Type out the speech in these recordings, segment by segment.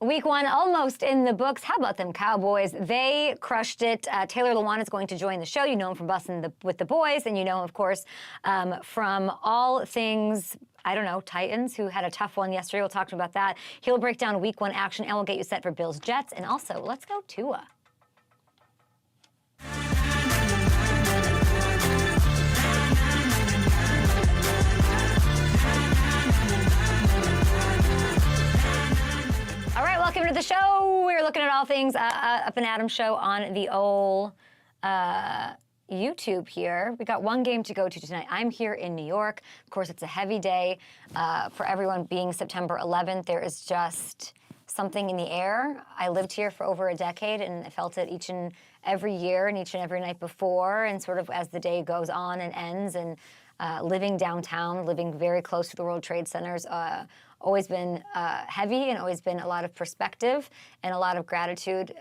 Week 1 almost in the books. How about them Cowboys? They crushed it. Taylor Lewan is going to join the show. You know him from Bussin' with the Boys, and you know him, of course, from all things, I don't know, Titans, who had a tough one yesterday. We'll talk to him about that. He'll break down Week 1 action, and we'll get you set for Bills Jets. And also, let's go Tua. All right, welcome to the show. We're looking at all things Up and Adam show on the old YouTube here. We got one game to go to tonight. I'm here in New York. Of course, it's a heavy day for everyone being September 11th. There is just something in the air. I lived here for over a decade, and I felt it each and every year and each and every night before, and sort of as the day goes on and ends, and living downtown, living very close to the World Trade Centers, always been heavy and always been a lot of perspective and a lot of gratitude.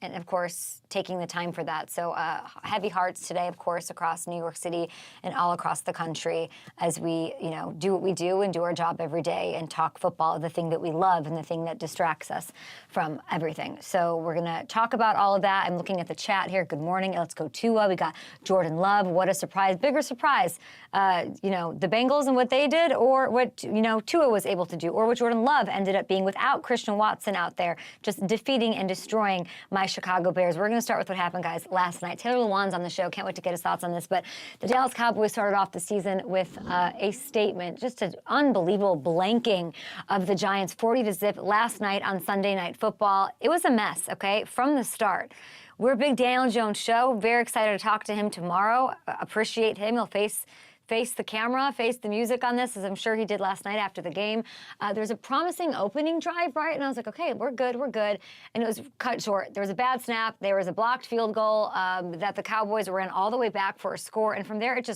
And of course, taking the time for that. So heavy hearts today, of course, across New York City and all across the country as we, do what we do and do our job every day and talk football, the thing that we love and the thing that distracts us from everything. So we're going to talk about all of that. I'm looking at the chat here. Good morning. Let's go Tua. We got Jordan Love. What a surprise. Bigger surprise. The Bengals and what they did, or what, Tua was able to do, or what Jordan Love ended up being without Christian Watson out there, just defeating and destroying my Chicago Bears. We're going to start with what happened, guys, last night. Taylor Lewan's on the show. Can't wait to get his thoughts on this. But the Dallas Cowboys started off the season with a statement, just an unbelievable blanking of the Giants, 40-0 last night on Sunday Night Football. It was a mess, okay, from the start. We're a big Deion Jones show. Very excited to talk to him tomorrow. Appreciate him. He'll face the camera, face the music on this, as I'm sure he did last night after the game. There's a promising opening drive, right? And I was like, okay, we're good. And it was cut short. There was a bad snap. There was a blocked field goal that the Cowboys ran all the way back for a score. And from there, it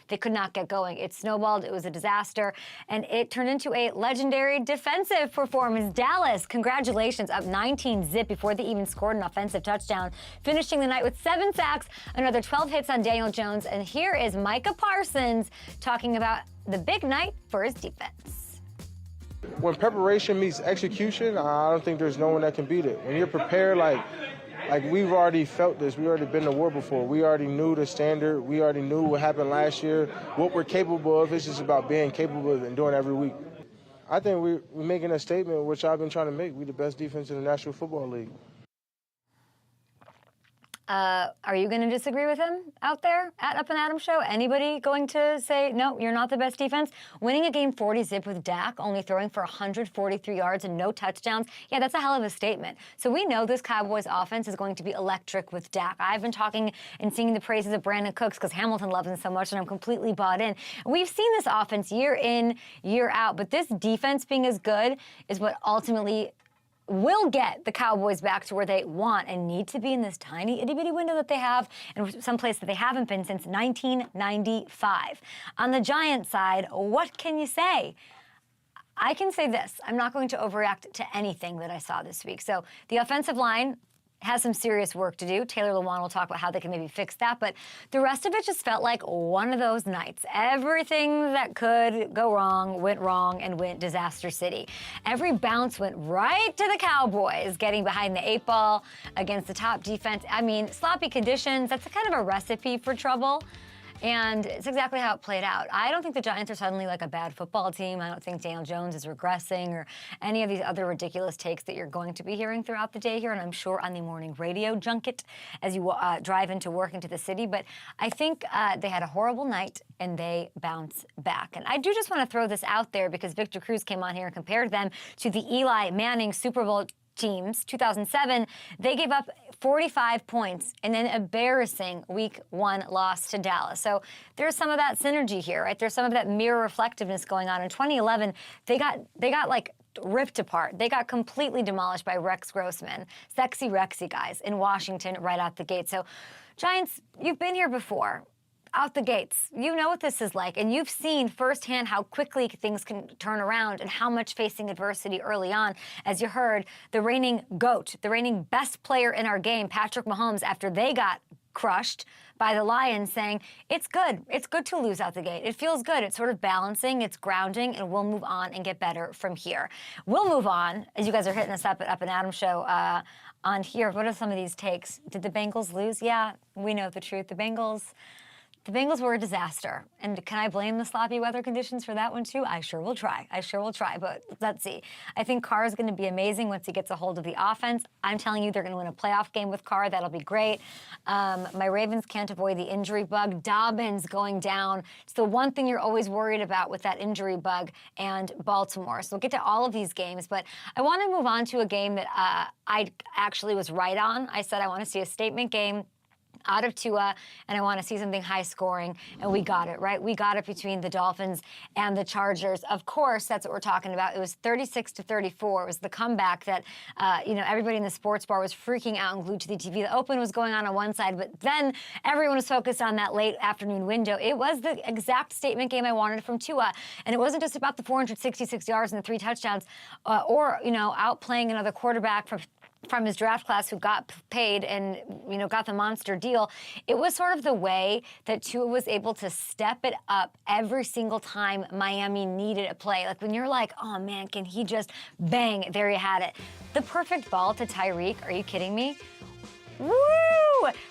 they could not get going. It snowballed. It was a disaster. And it turned into a legendary defensive performance. Dallas, congratulations, up 19-0 before they even scored an offensive touchdown, finishing the night with 7 sacks, another 12 hits on Daniel Jones. And here is Micah Parsons talking about the big night for his defense. When preparation meets execution, I don't think there's no one that can beat it. When you're prepared, like we've already felt this. We already been to war before. We already knew the standard. We already knew what happened last year, what we're capable of. It's just about being capable of and doing it every week. I think we're making a statement, which I've been trying to make. We're the best defense in the National Football League. Are you going to disagree with him out there at Up and Adam Show? Anybody going to say, no, you're not the best defense? Winning a game 40-0 with Dak, only throwing for 143 yards and no touchdowns, yeah, that's a hell of a statement. So we know this Cowboys offense is going to be electric with Dak. I've been talking and singing the praises of Brandon Cooks because Hamilton loves him so much, and I'm completely bought in. We've seen this offense year in, year out, but this defense being as good is what ultimately will get the Cowboys back to where they want and need to be in this tiny itty-bitty window that they have, and someplace that they haven't been since 1995. On the Giants side, what can you say? I can say this. I'm not going to overreact to anything that I saw this week. So the offensive line has some serious work to do. Taylor Lewan will talk about how they can maybe fix that, but the rest of it just felt like one of those nights. Everything that could go wrong and went disaster city. Every bounce went right to the Cowboys, getting behind the 8 ball against the top defense. I mean, sloppy conditions, that's a kind of a recipe for trouble. And it's exactly how it played out. I don't think the Giants are suddenly like a bad football team. I don't think Daniel Jones is regressing or any of these other ridiculous takes that you're going to be hearing throughout the day here, and I'm sure on the morning radio junket as you drive into work into the city. But I think they had a horrible night, and they bounce back. And I do just want to throw this out there because Victor Cruz came on here and compared them to the Eli Manning Super Bowl teams, 2007, they gave up 45 points in an embarrassing Week 1 loss to Dallas. So there's some of that synergy here, right? There's some of that mirror reflectiveness going on. In 2011, they got like ripped apart. They got completely demolished by Rex Grossman, sexy Rexy guys in Washington right out the gate. So Giants, you've been here before. Out the gates. You know what this is like, and you've seen firsthand how quickly things can turn around and how much facing adversity early on. As you heard, the reigning GOAT, the reigning best player in our game, Patrick Mahomes, after they got crushed by the Lions, saying, it's good. It's good to lose out the gate. It feels good. It's sort of balancing. It's grounding, and we'll move on and get better from here. We'll move on, as you guys are hitting us up at Up and Adam Show on here. What are some of these takes? Did the Bengals lose? Yeah, we know the truth. The Bengals were a disaster. And can I blame the sloppy weather conditions for that one too? I sure will try. But let's see. I think Carr is going to be amazing once he gets a hold of the offense. I'm telling you, they're going to win a playoff game with Carr. That'll be great. My Ravens can't avoid the injury bug. Dobbins going down. It's the one thing you're always worried about with that injury bug, and Baltimore. So we'll get to all of these games. But I want to move on to a game that I actually was right on. I said I want to see a statement game out of Tua, and I want to see something high scoring, and we got it, right? We got it between the Dolphins and the Chargers. Of course, that's what we're talking about. It was 36-34. It was the comeback that, everybody in the sports bar was freaking out and glued to the TV. The Open was going on one side, but then everyone was focused on that late afternoon window. It was the exact statement game I wanted from Tua, and it wasn't just about the 466 yards and the 3 touchdowns, or outplaying another quarterback from his draft class who got paid and, got the monster deal. It was sort of the way that Tua was able to step it up every single time Miami needed a play. Like when you're like, oh man, can he just bang? There you had it. The perfect ball to Tyreek. Are you kidding me? Woo!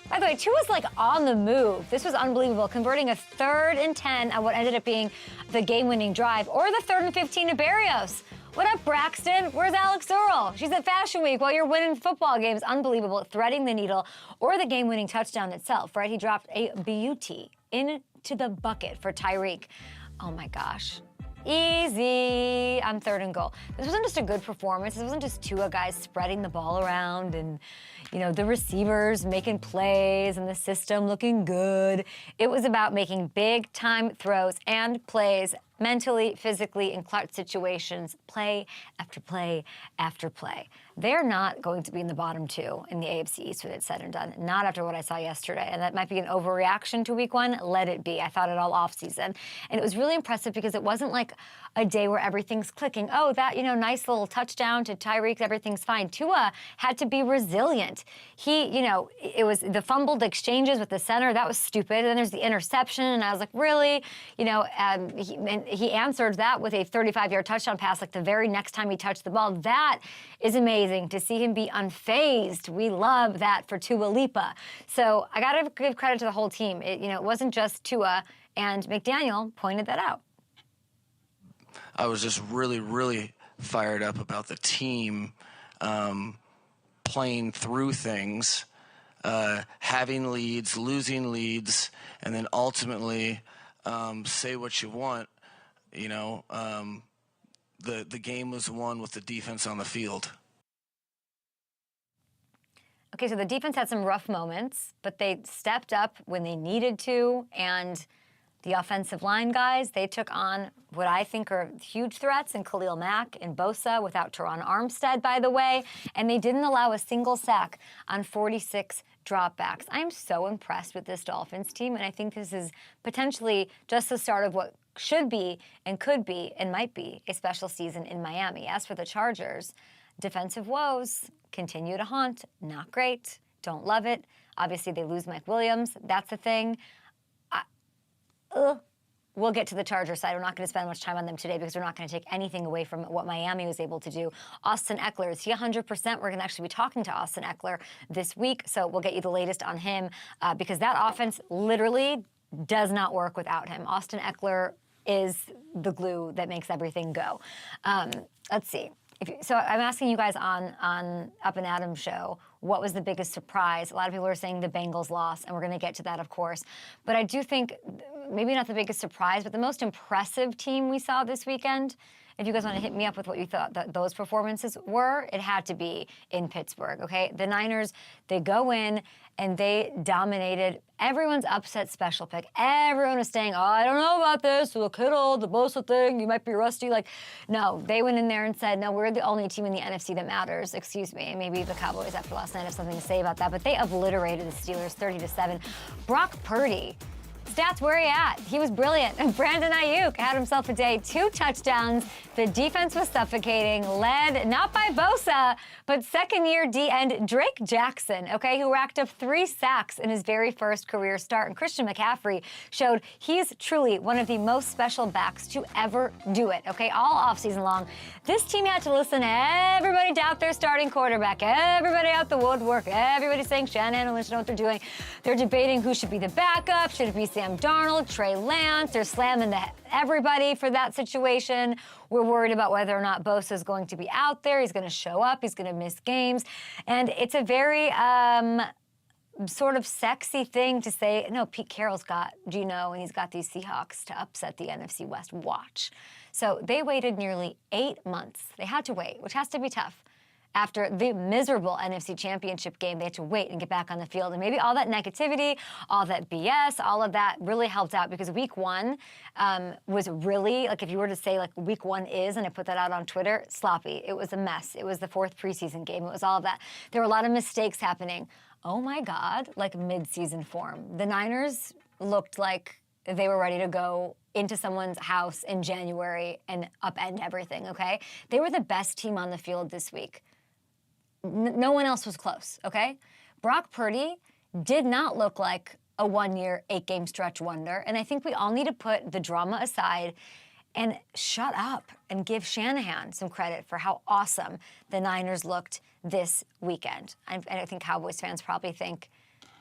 By the way, Tua's like on the move. This was unbelievable. Converting a 3rd and 10 on what ended up being the game-winning drive, or the 3rd and 15 to Berrios. What up, Braxton? Where's Alex Earl? She's at Fashion Week while you're winning football games. Unbelievable. Threading the needle, or the game-winning touchdown itself, right? He dropped a beauty into the bucket for Tyreek. Oh, my gosh. Easy. I'm 3rd and goal. This wasn't just a good performance. This wasn't just Tua guys spreading the ball around and, the receivers making plays and the system looking good. It was about making big-time throws and plays mentally, physically, in clutch situations, play after play after play. They're not going to be in the bottom 2 in the AFC East when it's said and done. Not after what I saw yesterday. And that might be an overreaction to week 1. Let it be. I thought it all offseason. And it was really impressive because it wasn't like a day where everything's clicking. Oh, that, nice little touchdown to Tyreek, everything's fine. Tua had to be resilient. He, it was the fumbled exchanges with the center. That was stupid. And then there's the interception. And I was like, really? He answered that with a 35-yard touchdown pass like the very next time he touched the ball. That is amazing to see him be unfazed. We love that for Tua Lipa. So I got to give credit to the whole team. It wasn't just Tua, and McDaniel pointed that out. I was just really, really fired up about the team playing through things, having leads, losing leads, and then ultimately say what you want. The game was won with the defense on the field. Okay, so the defense had some rough moments, but they stepped up when they needed to, and the offensive line guys, they took on what I think are huge threats in Khalil Mack and Bosa, without Teron Armstead, by the way, and they didn't allow a single sack on 46 dropbacks. I'm so impressed with this Dolphins team, and I think this is potentially just the start of what should be and could be and might be a special season in Miami. As for the Chargers, defensive woes continue to haunt. Not great. Don't love it. Obviously, they lose Mike Williams. That's the thing. We'll get to the Chargers side. We're not going to spend much time on them today because we're not going to take anything away from what Miami was able to do. Austin Eckler, is he 100%? We're going to actually be talking to Austin Eckler this week, so we'll get you the latest on him because that offense literally does not work without him. Austin Eckler is the glue that makes everything go. Let's see. So I'm asking you guys on Up and Adam's show, what was the biggest surprise? A lot of people are saying the Bengals loss, and we're going to get to that, of course. But I do think maybe not the biggest surprise, but the most impressive team we saw this weekend. If you guys want to hit me up with what you thought those performances were, it had to be in Pittsburgh, okay? The Niners, they go in and they dominated. Everyone's upset special pick. Everyone was saying, oh, I don't know about this, the Kittle, the Bosa thing, you might be rusty. Like, no, they went in there and said, no, we're the only team in the NFC that matters. Excuse me. And maybe the Cowboys after last night have something to say about that, but they obliterated the Steelers 30-7. Brock Purdy, Stats, where are you at? He was brilliant. Brandon Ayuk had himself a day, 2 touchdowns. The defense was suffocating, led not by Bosa, but second-year D end Drake Jackson, okay, who racked up 3 sacks in his very first career start. And Christian McCaffrey showed he's truly one of the most special backs to ever do it, okay, all offseason long. This team had to listen to everybody doubt their starting quarterback, everybody out the woodwork, everybody saying Shanahan and Lynch know what they're doing. They're debating who should be the backup. Should it be Sam Darnold, Trey Lance? They're slamming everybody for that situation. We're worried about whether or not Bosa is going to be out there. He's going to show up. He's going to miss games. And it's a very sort of sexy thing to say, no, Pete Carroll's got Geno, and he's got these Seahawks to upset the NFC West. Watch. So they waited nearly 8 months. They had to wait, which has to be tough. After the miserable NFC Championship game, they had to wait and get back on the field. And maybe all that negativity, all that BS, all of that really helped out because week 1 was really, like if you were to say like week 1 is, and I put that out on Twitter, sloppy. It was a mess. It was the 4th preseason game. It was all of that. There were a lot of mistakes happening. Oh my God, like mid-season form. The Niners looked like they were ready to go into someone's house in January and upend everything, okay? They were the best team on the field this week. No one else was close, okay? Brock Purdy did not look like a 1-year, 8-game stretch wonder, and I think we all need to put the drama aside and shut up and give Shanahan some credit for how awesome the Niners looked this weekend. And I think Cowboys fans probably think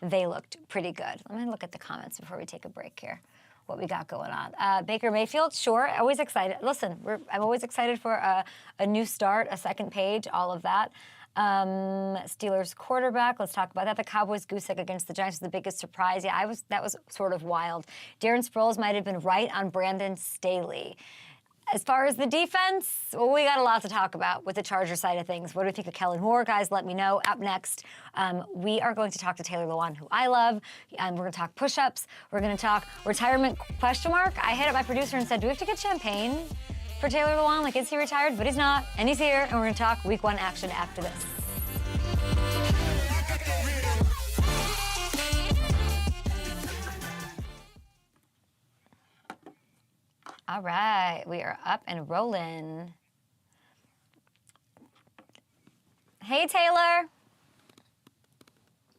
they looked pretty good. Let me look at the comments before we take a break here. What we got going on. Baker Mayfield, sure, always excited. Listen, I'm always excited for a new start, a second page, all of that. Steelers quarterback, let's talk about that. The Cowboys goose egg against the Giants was the biggest surprise. Yeah, that was sort of wild. Darren Sproles might have been right on Brandon Staley. As far as the defense, well, we got a lot to talk about with the Charger side of things. What do we think of Kellen Moore? Guys, let me know. Up next, we are going to talk to Taylor Lewan, who I love. We're going to talk push-ups. We're going to talk retirement question mark. I hit up my producer and said, do we have to get champagne for Taylor Lewan? Like, is he retired? But he's not, and he's here, and we're going to talk week 1 action after this. All right, we are up and rolling. Hey, Taylor.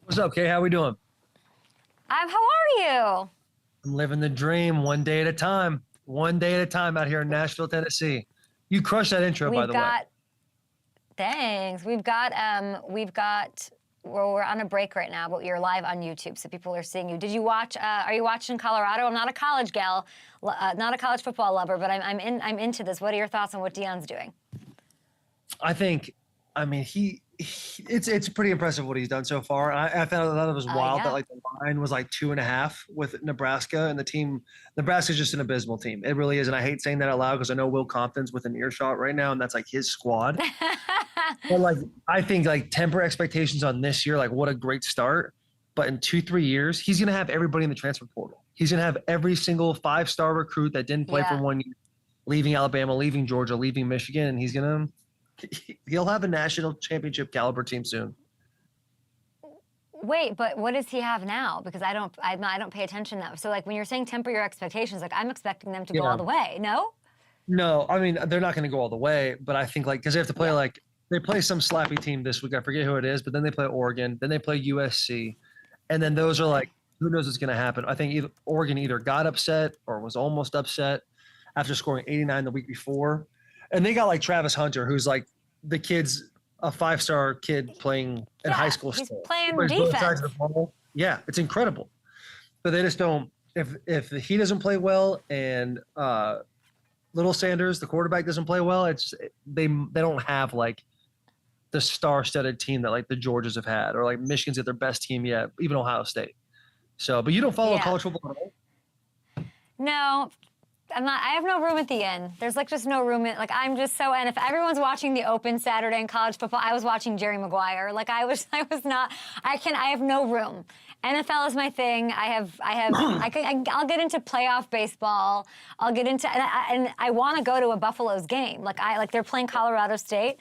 What's up, Kay? How we doing? How are you? I'm living the dream one day at a time. One day at a time out here in Nashville, Tennessee. You crushed that intro, by the way. Thanks. Well, we're on a break right now, but you're live on YouTube, so people are seeing you. Did you watch? Are you watching Colorado? I'm not a college gal, not a college football lover, but I'm into this. What are your thoughts on what Deion's doing? It's pretty impressive what he's done so far. I thought it was wild that like the line was like 2.5 with Nebraska, and Nebraska's just an abysmal team. It really is, and I hate saying that out loud because I know Will Compton's within earshot right now, and that's like his squad. But like, I think like temper expectations on this year, like what a great start. But in 2-3 years, he's going to have everybody in the transfer portal. He's going to have every single 5-star recruit that didn't play for 1 year, leaving Alabama, leaving Georgia, leaving Michigan. And he'll have a national championship caliber team soon. Wait, but what does he have now? Because I don't pay attention now. So like when you're saying temper your expectations, like I'm expecting them to go all the way. No? No, I mean, they're not going to go all the way, but I think like, because they have to play they play some slappy team this week. I forget who it is, but then they play Oregon, then they play USC. And then those are like, who knows what's going to happen. I think Oregon either got upset or was almost upset after scoring 89 the week before. And they got like Travis Hunter, who's like the kid's a 5-star kid playing in high school. He's still. playing He plays both sides defense. of the ball. Yeah, it's incredible. But they just don't, if he doesn't play well and Little Sanders, the quarterback, doesn't play well, they don't have like the star-studded team that like the Georgias have had, or like Michigan's at their best team yet, even Ohio State. So, but you don't follow college football at all? No, I'm not. I have no room at the end. There's like just no room. I'm just so. And if everyone's watching the Open Saturday in college football, I was watching Jerry Maguire. Like I was not. I have no room. NFL is my thing. I'll get into playoff baseball. I'll get into, and I want to go to a Buffaloes game. Like they're playing Colorado State.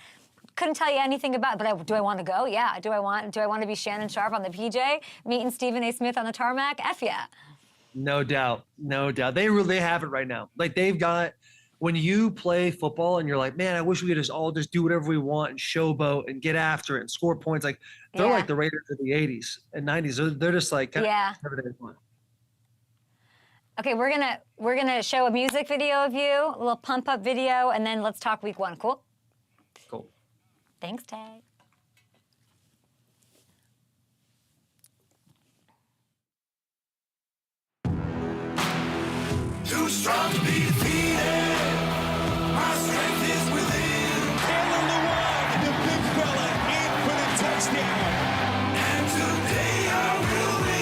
Couldn't tell you anything about it, but do I want to go? Yeah. Do I want to be Shannon Sharp on the PJ, meeting Stephen A. Smith on the tarmac? F yeah. No doubt. No doubt. They really have it right now. Like they've got when you play football and you're like, man, I wish we could just all just do whatever we want and showboat and get after it and score points. Like they're Yeah. like the Raiders of the 80s and 90s. They're just like Yeah. everything fun. Okay, we're gonna show a music video of you, a little pump up video, and then let's talk week 1. Cool? Cool. Thanks, Tay. Too strong to be defeated. My strength is within. Taylor Lewan, the big fella, in for the touchdown. And today I will win.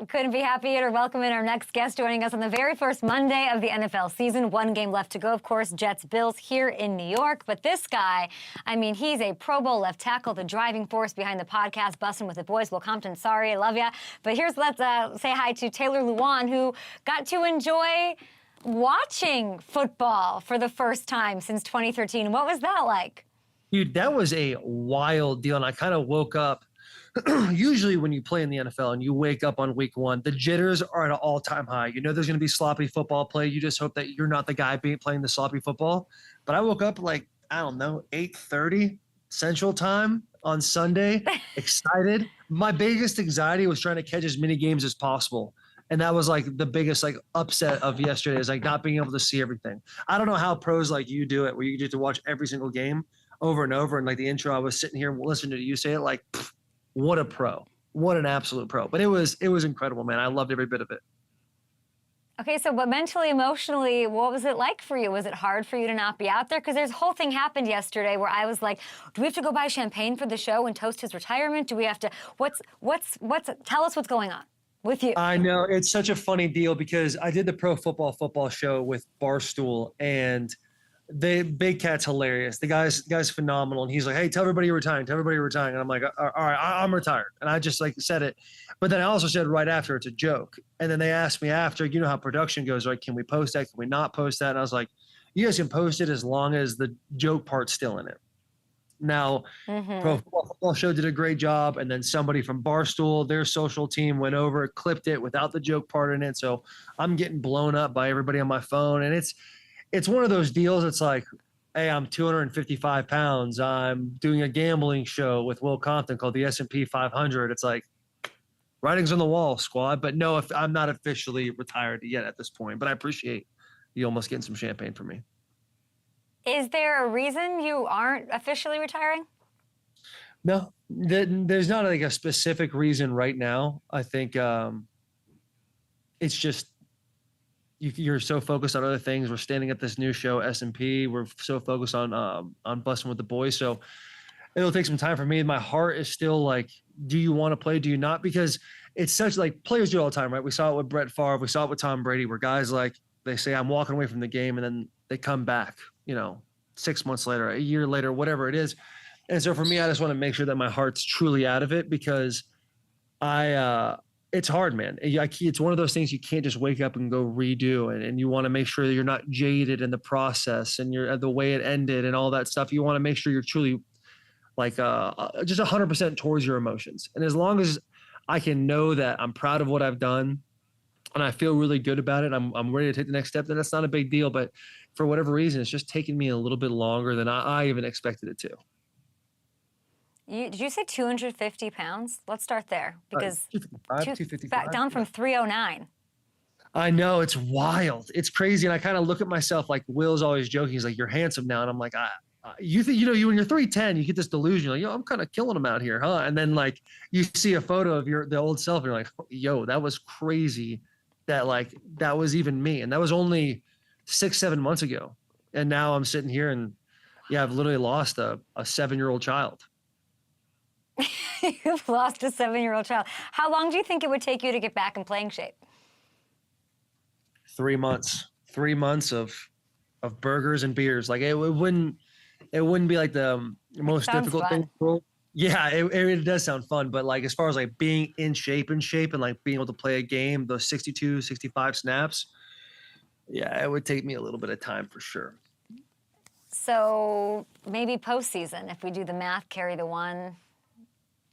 Couldn't be happier to welcome in our next guest joining us on the very first Monday of the NFL season. 1 game left to go, of course, Jets Bills here in New York. But this guy, I mean, he's a Pro Bowl left tackle, the driving force behind the podcast, Bussin' with the Boys. Will Compton, sorry, I love ya. But let's say hi to Taylor Lewan, who got to enjoy watching football for the first time since 2013. What was that like? Dude, that was a wild deal. And I kind of woke up. Usually when you play in the NFL and you wake up on week 1, the jitters are at an all-time high. You know there's going to be sloppy football play. You just hope that you're not the guy playing the sloppy football. But I woke up like, I don't know, 8:30 Central Time on Sunday, excited. My biggest anxiety was trying to catch as many games as possible. And that was like the biggest like upset of yesterday is like not being able to see everything. I don't know how pros like you do it where you get to watch every single game over and over. And like the intro, I was sitting here listening to you say it like, what a pro. What an absolute pro. But it was incredible, man. I loved every bit of it. Okay, so but mentally, emotionally, what was it like for you? Was it hard for you to not be out there? Because there's a whole thing happened yesterday where I was like, do we have to go buy champagne for the show and toast his retirement? Do we have to, tell us what's going on with you. I know. It's such a funny deal because I did the pro football show with Barstool and Big Cat's hilarious. The guy's phenomenal. And he's like, hey, tell everybody you're retiring. Tell everybody you're retiring. And I'm like, all right, I'm retired. And I just like said it. But then I also said right after it's a joke. And then they asked me after, you know how production goes, right? Can we post that? Can we not post that? And I was like, you guys can post it as long as the joke part's still in it. Now, Pro Football Show did a great job. And then somebody from Barstool, their social team, went over, clipped it without the joke part in it. So I'm getting blown up by everybody on my phone. And it's one of those deals. It's like, hey, I'm 255 pounds. I'm doing a gambling show with Will Compton called the S&P 500. It's like, writing's on the wall, squad. But no, I'm not officially retired yet at this point. But I appreciate you almost getting some champagne for me. Is there a reason you aren't officially retiring? No, there's not like a specific reason right now. I think it's just you're so focused on other things. We're standing at this new show, S&P. We're so focused on Bussin' with the Boys. So it'll take some time for me. My heart is still like, do you want to play? Do you not? Because it's such like players do all the time, right? We saw it with Brett Favre. We saw it with Tom Brady, where guys like they say, I'm walking away from the game, and then they come back, 6 months later, a year later, whatever it is. And so for me, I just want to make sure that my heart's truly out of it because it's hard, man. It's one of those things you can't just wake up and go redo. And you want to make sure that you're not jaded in the process and you're the way it ended and all that stuff. You want to make sure you're truly like just 100% towards your emotions. And as long as I can know that I'm proud of what I've done and I feel really good about it, I'm ready to take the next step, then that's not a big deal. But for whatever reason, it's just taking me a little bit longer than I even expected it to. Did you say 250 pounds? Let's start there because 255, down from 309. I know, it's wild. It's crazy. And I kind of look at myself like Will's always joking. He's like, you're handsome now. And I'm like, you think, you when you're 310, you get this delusion. Like, I'm kind of killing him out here, huh? And then like you see a photo of the old self and you're like, yo, that was crazy that was even me. And that was only 6-7 months ago. And now I'm sitting here and I've literally lost a 7-year-old child. You've lost a 7-year-old child. How long do you think it would take you to get back in playing shape? 3 months. 3 months of burgers and beers. Like it wouldn't be like the most difficult thing. Yeah, it does sound fun, but like as far as like being in shape and like being able to play a game, those 62, 65 snaps, it would take me a little bit of time for sure. So maybe postseason, if we do the math, carry the one.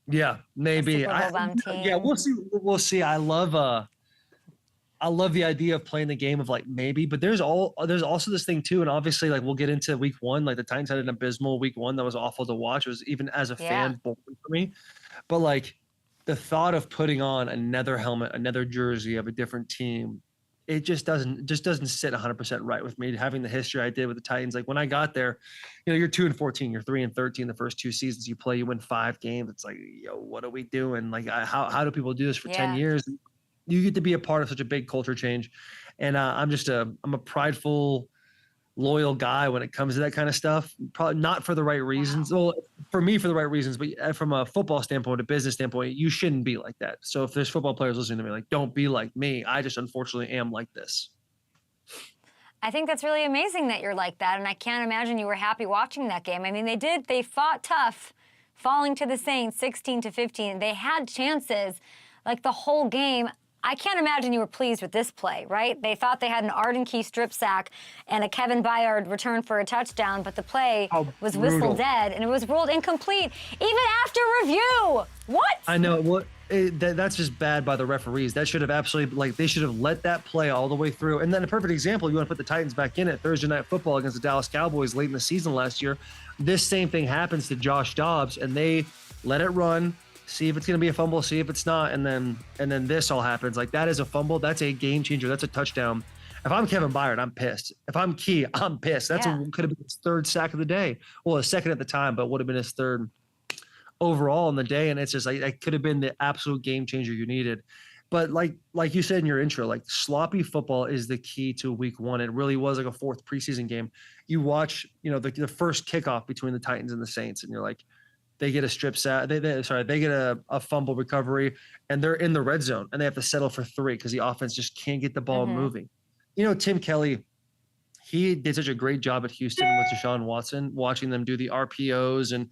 Yeah, maybe. Super Bowl bound team. Yeah, we'll see. We'll see. I love the idea of playing the game of like maybe, but there's also this thing too, and obviously like we'll get into week one. Like the Titans had an abysmal week one that was awful to watch. It was even as a fan boring for me. But like the thought of putting on another helmet, another jersey of a different team, it just doesn't sit 100% right with me. Having the history I did with the Titans, like when I got there, you're 2-14, you're 3-13 the first two seasons you play, you win 5 games. It's like, yo, what are we doing? Like, how do people do this for 10 years? You get to be a part of such a big culture change, and I'm a prideful, loyal guy when it comes to that kind of stuff. Probably not for the right reasons. Well, for me, for the right reasons, but from a football standpoint, a business standpoint, you shouldn't be like that. So if there's football players listening to me, like, don't be like me. I just unfortunately am like this. I think that's really amazing that you're like that, and I can't imagine you were happy watching that game. I mean, they fought tough, falling to the Saints 16-15. They had chances like the whole game. I can't imagine you were pleased with this play, right? They thought they had an Arden Key strip sack and a Kevin Byard return for a touchdown, but the play was whistled dead, and it was ruled incomplete, even after review. What? I know. That's just bad by the referees. That should have absolutely, they should have let that play all the way through. And then a perfect example, you want to put the Titans back in it, Thursday Night Football against the Dallas Cowboys late in the season last year. This same thing happens to Josh Dobbs, and they let it run, see if it's going to be a fumble, see if it's not, and then this all happens. Like, that is a fumble. That's a game changer. That's a touchdown. If I'm Kevin Byard, I'm pissed. If I'm Key, I'm pissed. Could have been his 3rd sack of the day. Well, a second at the time, but would have been his 3rd overall in the day. And it's just like, that could have been the absolute game changer you needed. But like you said in your intro, like, sloppy football is the key to week one. It really was like a 4th preseason game. You watch, the first kickoff between the Titans and the Saints, and you're like, they get a strip sack. They get a fumble recovery, and they're in the red zone, and they have to settle for 3 because the offense just can't get the ball moving. Tim Kelly, he did such a great job at Houston with Deshaun Watson, watching them do the RPOs and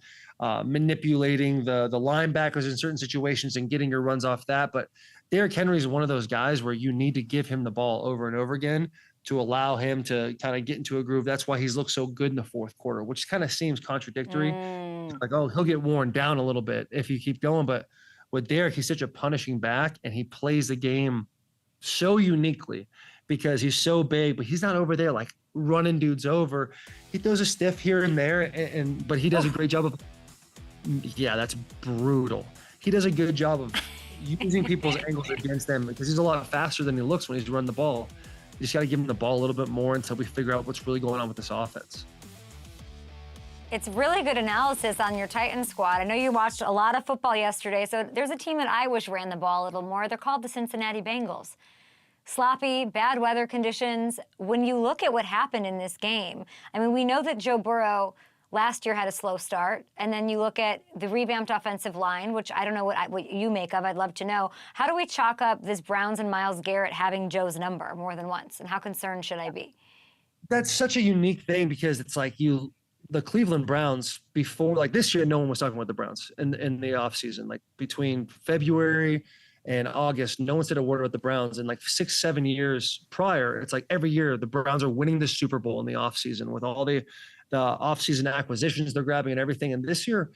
manipulating the linebackers in certain situations and getting your runs off that. But Derrick Henry is one of those guys where you need to give him the ball over and over again to allow him to kind of get into a groove. That's why he's looked so good in the 4th quarter, which kind of seems contradictory. Like, oh, he'll get worn down a little bit if you keep going. But with Derrick, he's such a punishing back, and he plays the game so uniquely because he's so big, but he's not over there like running dudes over. He throws a stiff here and there, but he does a great job of, that's brutal. He does a good job of using people's angles against them because he's a lot faster than he looks when he's running the ball. You just got to give him the ball a little bit more until we figure out what's really going on with this offense. It's really good analysis on your Titans squad. I know you watched a lot of football yesterday, so there's a team that I wish ran the ball a little more. They're called the Cincinnati Bengals. Sloppy, bad weather conditions. When you look at what happened in this game, I mean, we know that Joe Burrow last year had a slow start, and then you look at the revamped offensive line, which I don't know what you make of. I'd love to know. How do we chalk up this Browns and Myles Garrett having Joe's number more than once, and how concerned should I be? That's such a unique thing because it's like the Cleveland Browns before, like this year, no one was talking about the Browns in the offseason. Like between February and August, no one said a word about the Browns. And like 6-7 years prior, it's like every year the Browns are winning the Super Bowl in the offseason with all the offseason acquisitions they're grabbing and everything. And this year,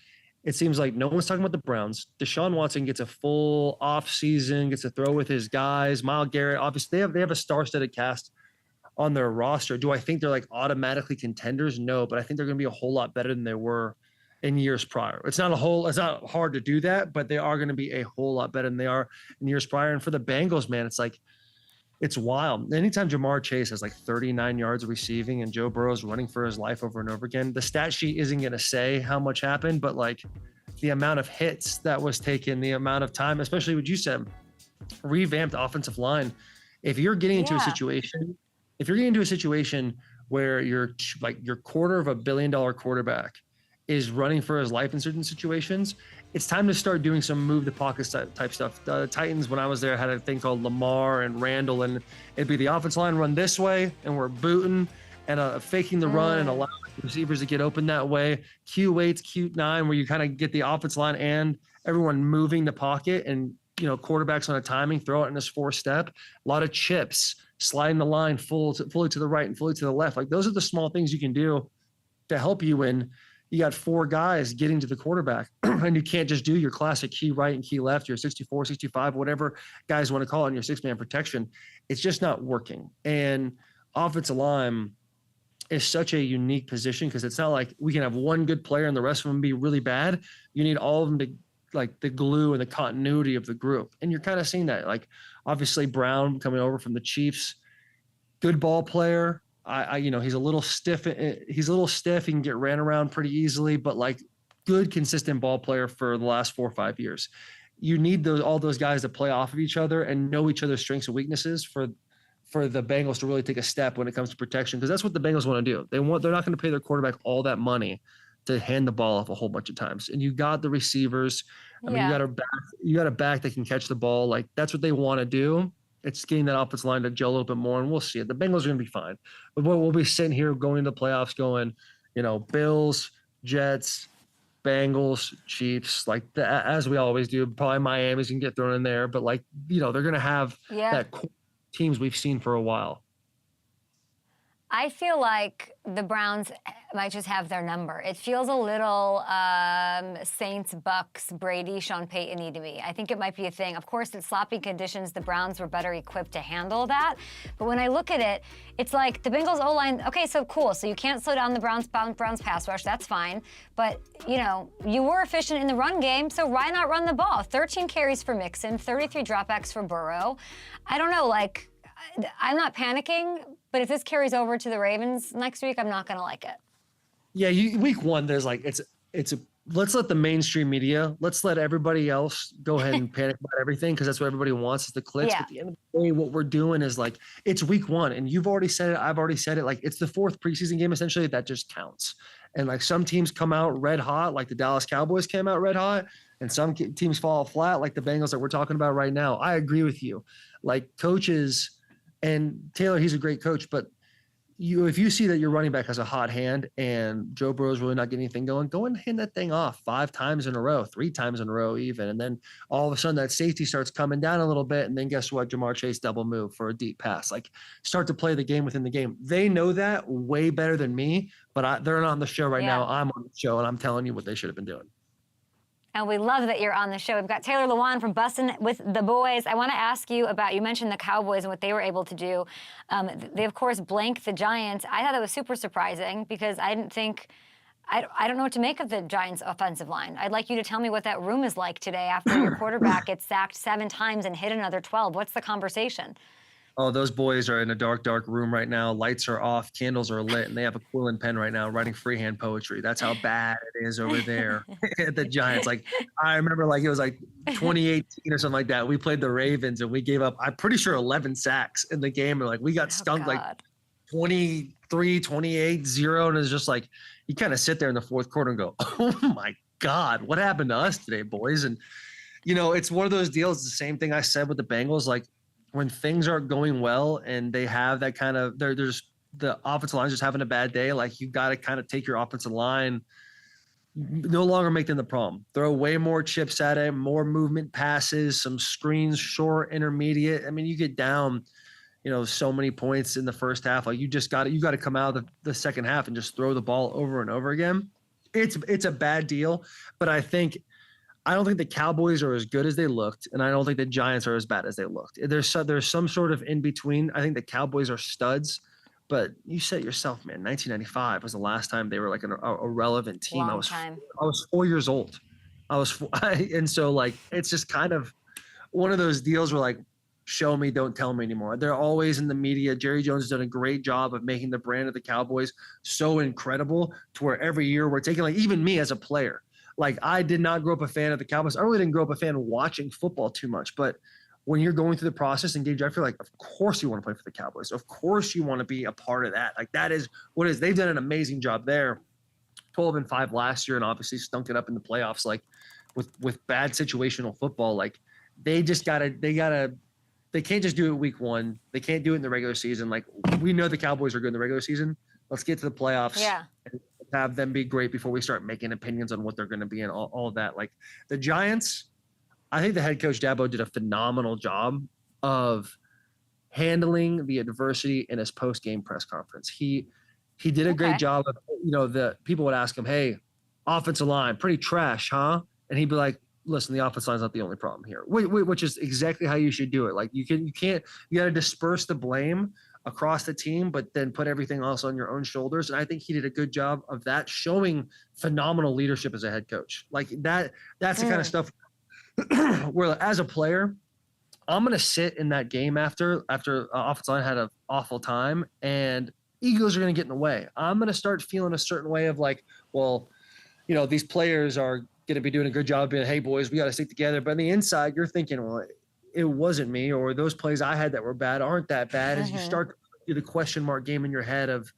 it seems like no one's talking about the Browns. Deshaun Watson gets a full offseason, gets to throw with his guys. Myles Garrett, obviously, they have a star-studded cast on their roster. Do I think they're like automatically contenders? No, but I think they're going to be a whole lot better than they were in years prior. It's not hard to do that, but they are going to be a whole lot better than they are in years prior. And for the Bengals, man, it's wild. Anytime Jamar Chase has like 39 yards receiving and Joe Burrow's running for his life over and over again, the stat sheet isn't going to say how much happened, but like the amount of hits that was taken, the amount of time, especially what you said, revamped offensive line. If you're getting into a situation where your $250 million quarterback is running for his life in certain situations, it's time to start doing some move the pocket type stuff. The Titans, when I was there, had a thing called Lamar and Randall, and it'd be the offensive line run this way, and we're booting and faking the run and allowing receivers to get open that way. Q8, Q9, where you kind of get the offensive line and everyone moving the pocket, and quarterbacks on a timing, throw it in this 4-step. A lot of chips, sliding the line fully to the right and fully to the left. Like, those are the small things you can do to help you when you got 4 guys getting to the quarterback, and you can't just do your classic key right and key left, your 64, 65, whatever guys want to call it, in your 6-man protection. It's just not working. And offensive line is such a unique position because it's not like we can have one good player and the rest of them be really bad. You need all of them to, like, the glue and the continuity of the group. And you're kind of seeing that. Like, obviously Brown coming over from the Chiefs, good ball player. He's a little stiff. He's a little stiff. He can get ran around pretty easily, but like good, consistent ball player for the last 4 or 5 years. You need all those guys to play off of each other and know each other's strengths and weaknesses for the Bengals to really take a step when it comes to protection, because that's what the Bengals want to do. They're not going to pay their quarterback all that money to hand the ball off a whole bunch of times. And you got the receivers. I mean, you got a back that can catch the ball. Like, that's what they want to do. It's getting that offensive line to gel a little bit more, and we'll see it. The Bengals are going to be fine. But we'll be sitting here going into the playoffs going, Bills, Jets, Bengals, Chiefs, like as we always do. Probably Miami's going to get thrown in there. But, they're going to have that teams we've seen for a while. I feel like the Browns might just have their number. It feels a little Saints, Bucks, Brady, Sean Payton-y to me. I think it might be a thing. Of course, in sloppy conditions, the Browns were better equipped to handle that. But when I look at it, it's like the Bengals O-line, okay, so cool. So you can't slow down the Browns pass rush. That's fine. But, you were efficient in the run game, so why not run the ball? 13 carries for Mixon, 33 dropbacks for Burrow. I don't know, I'm not panicking, but if this carries over to the Ravens next week, I'm not going to like it. Yeah, week 1, there's let's let the mainstream media, let's let everybody else go ahead and panic about everything, because that's what everybody wants, is the clicks. Yeah. But at the end of the day, what we're doing is it's week 1, and you've already said it, I've already said it. It's the 4th preseason game, essentially, that just counts. And some teams come out red hot, like the Dallas Cowboys came out red hot, and some teams fall flat, like the Bengals that we're talking about right now. I agree with you. Coaches. And Taylor, he's a great coach, but if you see that your running back has a hot hand and Joe Burrow's really not getting anything going, go and hand that thing off 5 times in a row, 3 times in a row even. And then all of a sudden that safety starts coming down a little bit. And then guess what? Jamar Chase double move for a deep pass. Start to play the game within the game. They know that way better than me, but they're not on the show right now. I'm on the show, and I'm telling you what they should have been doing. And we love that you're on the show. We've got Taylor Lewan from Bussin' with the Boys. I want to ask you about, you mentioned the Cowboys and what they were able to do. They, of course, blanked the Giants. I thought that was super surprising because I don't know what to make of the Giants' offensive line. I'd like you to tell me what that room is like today after your quarterback gets sacked 7 times and hit another 12. What's the conversation? Oh, those boys are in a dark, dark room right now. Lights are off, candles are lit, and they have a quill and pen right now writing freehand poetry. That's how bad it is over there at the Giants. I remember it was 2018 or something like that. We played the Ravens and we gave up, I'm pretty sure 11 sacks in the game. And we got skunked 23, 28, 0. And it's just you kind of sit there in the 4th quarter and go, oh my God, what happened to us today, boys? And, it's one of those deals. The same thing I said with the Bengals, when things aren't going well and they have that kind of, there's the offensive line just having a bad day, you got to kind of take your offensive line, no longer make them the problem. Throw way more chips at it, more movement passes, some screens, short, intermediate. I mean, you get down, so many points in the first half. You got to come out of the second half and just throw the ball over and over again. It's a bad deal, but I don't think the Cowboys are as good as they looked, and I don't think the Giants are as bad as they looked. There's some sort of in between. I think the Cowboys are studs, but you said it yourself, man. 1995 was the last time they were a relevant team. I was 4 years old. And so it's just kind of one of those deals where show me, don't tell me anymore. They're always in the media. Jerry Jones has done a great job of making the brand of the Cowboys so incredible to where every year we're taking even me as a player. I did not grow up a fan of the Cowboys. I really didn't grow up a fan watching football too much. But when you're going through the process and Gage, I feel of course you want to play for the Cowboys. Of course you want to be a part of that. That is what is. They've done an amazing job there. 12-5 last year, and obviously stunk it up in the playoffs. With bad situational football, they can't just do it week 1. They can't do it in the regular season. We know the Cowboys are good in the regular season. Let's get to the playoffs. Yeah. And have them be great before we start making opinions on what they're going to be and all of that. The Giants, I think the head coach Dabo did a phenomenal job of handling the adversity in his post-game press conference. He did a great job of, the people would ask him, hey, offensive line, pretty trash, huh? And he'd be like, listen, the offensive line's not the only problem here, which is exactly how you should do it. Like you got to disperse the blame across the team, but then put everything else on your own shoulders. And I think he did a good job of that, showing phenomenal leadership as a head coach. Like that's the kind of stuff where as a player, I'm going to sit in that game after offensive line had an awful time and egos are going to get in the way. I'm going to start feeling a certain way of like, well, these players are going to be doing a good job being, hey boys, we got to stick together. But on the inside, you're thinking, well, it wasn't me, or those plays I had that were bad aren't that bad. As you start to do the question mark game in your head of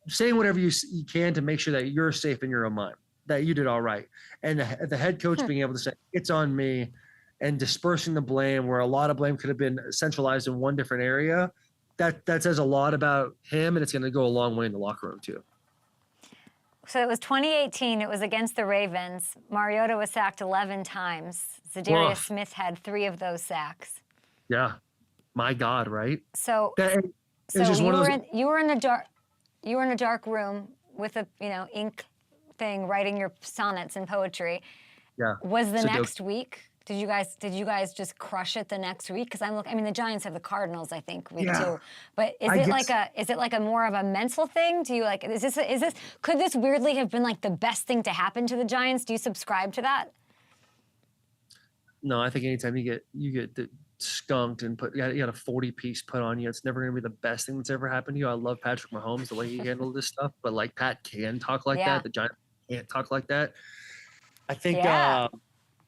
saying whatever you can to make sure that you're safe in your own mind, that you did all right. And the head coach being able to say, it's on me, and dispersing the blame where a lot of blame could have been centralized in one different area, that says a lot about him, and it's going to go a long way in the locker room too. So it was 2018. It was against the Ravens. Mariota was sacked 11 times. Zadarius Smith had 3 of those sacks. Yeah, my God, right? So you were in a dark room with a ink thing, writing your sonnets and poetry. Yeah. Was the next week? Did you guys just crush it the next week? Because the Giants have the Cardinals, I think, week 2. But is it like a more of a mental thing? Do you could this weirdly have been like the best thing to happen to the Giants? Do you subscribe to that? No, I think anytime you get skunked and you got a 40-piece put on you, it's never going to be the best thing that's ever happened to you. I love Patrick Mahomes, the way he handled this stuff, but like Pat can talk like that. The Giants can't talk like that. I think.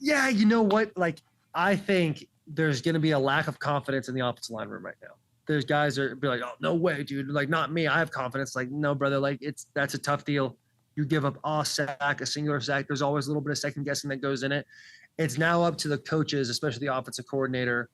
Yeah, you know what? Like, I think there's going to be a lack of confidence in the offensive line room right now. There's guys that be like, oh, no way, dude. Like, not me. I have confidence. Like, no, brother. Like, that's a tough deal. You give up a sack, a singular sack. There's always a little bit of second guessing that goes in it. It's now up to the coaches, especially the offensive coordinator,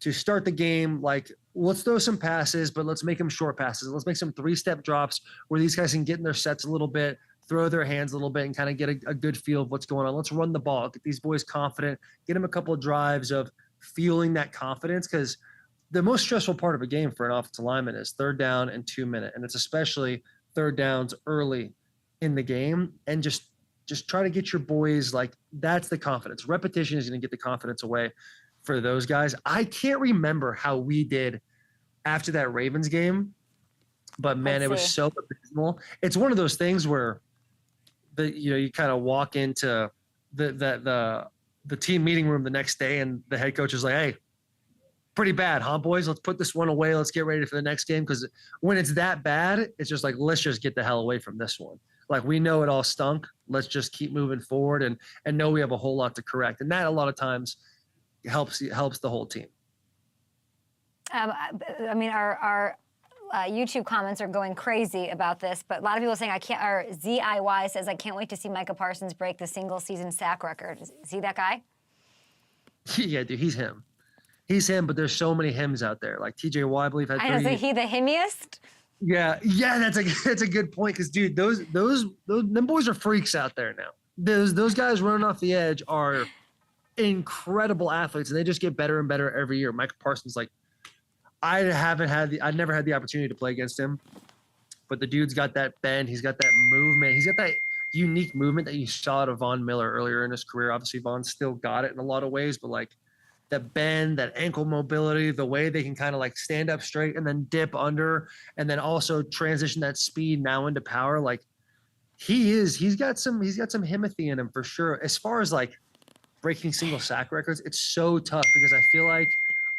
to start the game. Like, let's throw some passes, but let's make them short passes. Let's make some 3-step drops where these guys can get in their sets a little bit, throw their hands a little bit, and kind of get a good feel of what's going on. Let's run the ball, get these boys confident, get them a couple of drives of feeling that confidence, because the most stressful part of a game for an offensive lineman is 3rd down and 2 minute, and it's especially 3rd downs early in the game. And just try to get your boys, like, that's the confidence. Repetition is going to get the confidence away for those guys. I can't remember how we did after that Ravens game, but man, it was so abysmal. It's one of those things where you kind of walk into the team meeting room the next day, and the head coach is like, hey, pretty bad, huh, boys? Let's put this one away. Let's get ready for the next game. Because when it's that bad, it's just like, let's just get the hell away from this one. Like, we know it all stunk. Let's just keep moving forward and know we have a whole lot to correct. And that a lot of times helps the whole team. Our YouTube comments are going crazy about this, but a lot of people are saying ZIY says, I can't wait to see Micah Parsons break the single-season sack record. Is he that guy? Yeah, dude, he's him. He's him, but there's so many hims out there. Like TJ Watt, I believe, had 3. Is he the himmiest? Yeah, that's a good point, because dude, them boys are freaks out there now. Those guys running off the edge are incredible athletes, and they just get better and better every year. Micah Parsons, like, I never had the opportunity to play against him, but the dude's got that bend. He's got that movement. He's got that unique movement that you saw out of Von Miller earlier in his career. Obviously, Von's still got it in a lot of ways, but like that bend, that ankle mobility, the way they can kind of like stand up straight and then dip under, and then also transition that speed now into power. Like, he's got some Himothy in him for sure. As far as like breaking single sack records, it's so tough, because I feel like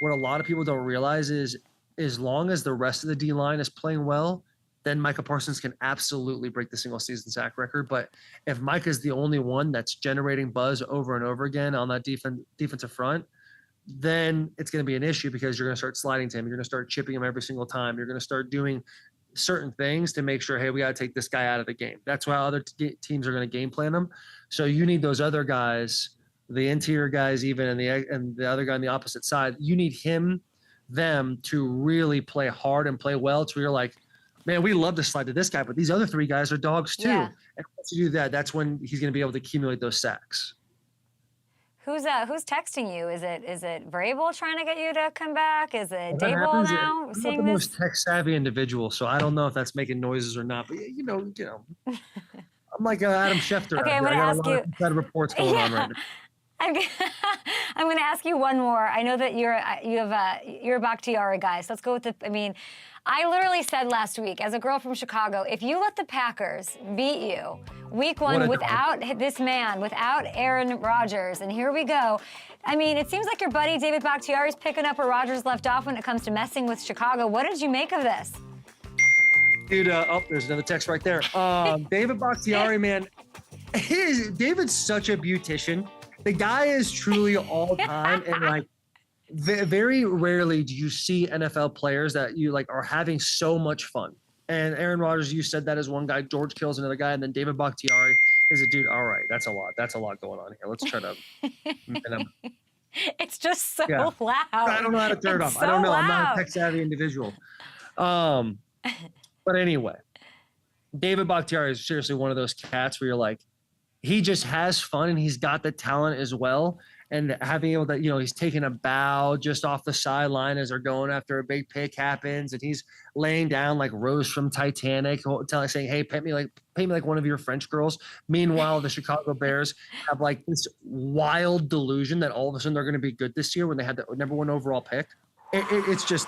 what a lot of people don't realize is, as long as the rest of the D-line is playing well, then Micah Parsons can absolutely break the single season sack record. But if Micah's the only one that's generating buzz over and over again on that defensive front, then it's going to be an issue, because you're going to start sliding to him. You're going to start chipping him every single time. You're going to start doing certain things to make sure, hey, we got to take this guy out of the game. That's why other teams are going to game plan him. So you need those other guys, the interior guys even, and the other guy on the opposite side. You need them to really play hard and play well, to where you're like, man, we love to slide to this guy, but these other 3 guys are dogs too. Yeah. And once you do that, that's when he's going to be able to accumulate those sacks. Who's texting you? Is it Vrabel trying to get you to come back? Is it Dable now? I'm Seeing not the this? most tech savvy individual, so I don't know if that's making noises or not. But you know, I'm like Adam Schefter. Okay, I'm going to ask you. Got reports going on right now. I'm going to ask you one more. I know that you're a Bakhtiari guy, so let's go with the. I mean, I literally said last week, as a girl from Chicago, if you let the Packers beat you week one without this man, without Aaron Rodgers, and here we go. I mean, it seems like your buddy David Bakhtiari is picking up where Rodgers left off when it comes to messing with Chicago. What did you make of this? Dude, there's another text right there. David Bakhtiari, man, David's such a beautician. The guy is truly all time, and like very rarely do you see NFL players that you like are having so much fun. And Aaron Rodgers, you said that as one guy. George Kittle's another guy, and then David Bakhtiari is a dude. All right, that's a lot. That's a lot going on here. Let's try to. It's just so loud. I don't know how to turn it off. I don't know. I'm not a tech-savvy individual. But anyway, David Bakhtiari is seriously one of those cats where you're like, he just has fun and he's got the talent as well. And having able to, he's taking a bow just off the sideline as they're going after a big pick happens, and he's laying down like Rose from Titanic, saying, "Hey, pay me like one of your French girls." Meanwhile, the Chicago Bears have like this wild delusion that all of a sudden they're going to be good this year when they had the #1 overall pick. It's just,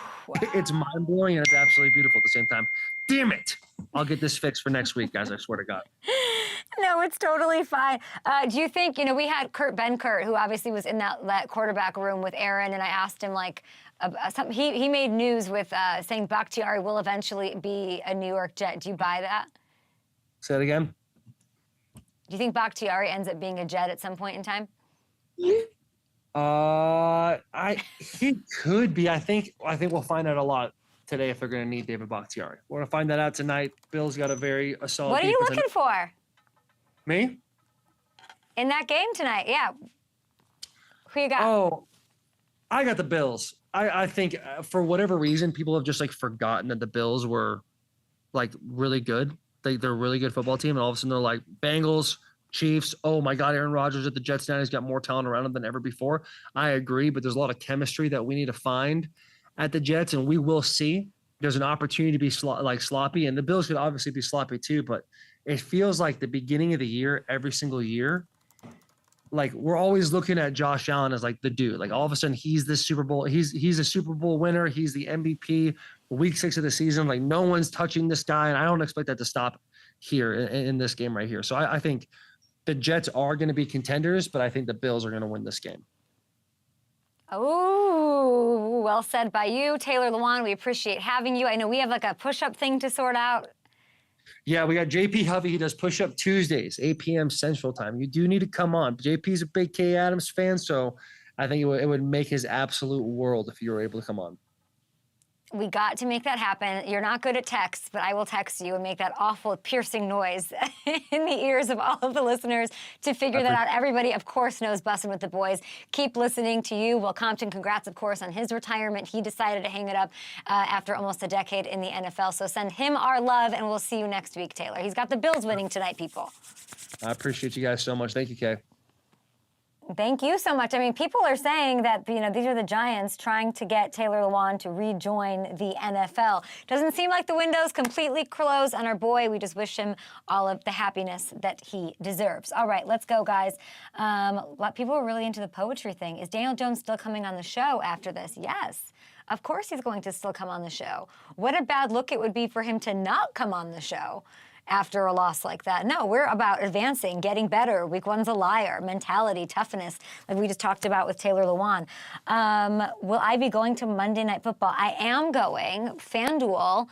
it's mind blowing and it's absolutely beautiful at the same time. Damn it! I'll get this fixed for next week, guys. I swear to God. No, it's totally fine. Do you think, we had Ben Kurt, who obviously was in that quarterback room with Aaron, and I asked him, like, he made news with saying Bakhtiari will eventually be a New York Jet. Do you buy that? Say that again? Do you think Bakhtiari ends up being a Jet at some point in time? He could be. I think we'll find out a lot today if they're going to need David Bakhtiari. We're going to find that out tonight. Bill's got a solid. What are you looking for? Me? In that game tonight, yeah. Who you got? Oh, I got the Bills. I think for whatever reason, people have just like forgotten that the Bills were like really good. They're a really good football team, and all of a sudden they're like Bengals, Chiefs. Oh my God, Aaron Rodgers at the Jets now. He's got more talent around him than ever before. I agree, but there's a lot of chemistry that we need to find at the Jets, and we will see. There's an opportunity to be sloppy, and the Bills could obviously be sloppy too, but it feels like the beginning of the year, every single year, like we're always looking at Josh Allen as like the dude. Like all of a sudden he's the Super Bowl. He's a Super Bowl winner. He's the MVP. Week 6 of the season, like no one's touching this guy, and I don't expect that to stop here in this game right here. So I think the Jets are going to be contenders, but I think the Bills are going to win this game. Oh, well said by you, Taylor Lawan. We appreciate having you. I know we have like a push-up thing to sort out. Yeah, we got JP Hovey. He does push-up Tuesdays, 8 p.m. Central Time. You do need to come on. JP's a big Kay Adams fan, so I think it would make his absolute world if you were able to come on. We got to make that happen. You're not good at text, but I will text you and make that awful, piercing noise in the ears of all of the listeners to figure that out. Everybody, of course, knows Bussin' with the Boys. Keep listening to you. Will Compton, congrats, of course, on his retirement. He decided to hang it up after almost a decade in the NFL. So send him our love, and we'll see you next week, Taylor. He's got the Bills winning tonight, people. I appreciate you guys so much. Thank you, Kay. Thank you so much. I mean, people are saying that, these are the Giants trying to get Taylor Lewan to rejoin the NFL. Doesn't seem like the window's completely closed on our boy. We just wish him all of the happiness that he deserves. All right, let's go, guys. A lot of people are really into the poetry thing. Is Daniel Jones still coming on the show after this? Yes. Of course he's going to still come on the show. What a bad look it would be for him to not come on the show after a loss like that. No, we're about advancing, getting better. Week 1's a liar, mentality, toughness, like we just talked about with Taylor Lewan. Will I be going to Monday Night Football? I am going. FanDuel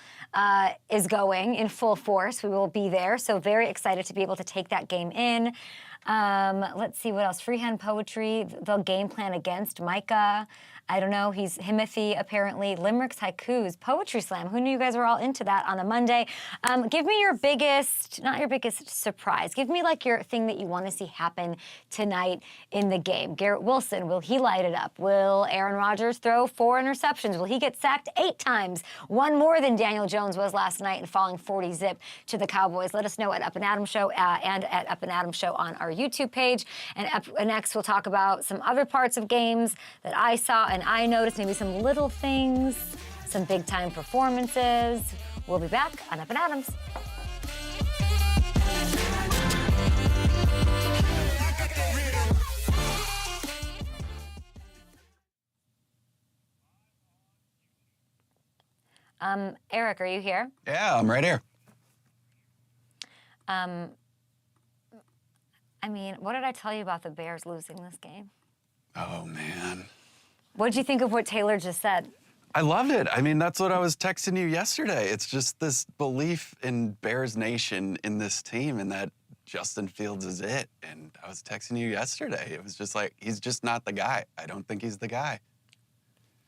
is going in full force. We will be there, so very excited to be able to take that game in. Let's see what else. Freehand poetry, the game plan against Micah. I don't know. He's Himothy, apparently. Limericks, haikus, poetry slam. Who knew you guys were all into that on a Monday? Give me your biggest, not your biggest surprise. Give me like your thing that you want to see happen tonight in the game. Garrett Wilson, will he light it up? Will Aaron Rodgers throw 4 interceptions? Will he get sacked 8 times? 1 more than Daniel Jones was last night and falling 40-zip to the Cowboys. Let us know at Up and Adam Show and at Up and Adam Show on our YouTube page. And next we'll talk about some other parts of games that I saw and I noticed, maybe some little things, some big-time performances. We'll be back on Up and Adams. Eric, are you here? Yeah, I'm right here. I mean, what did I tell you about the Bears losing this game? Oh, man. What did you think of what Taylor just said? I loved it. I mean, that's what I was texting you yesterday. It's just this belief in Bears Nation in this team and that Justin Fields is it. And I was texting you yesterday. It was just like, he's just not the guy. I don't think he's the guy.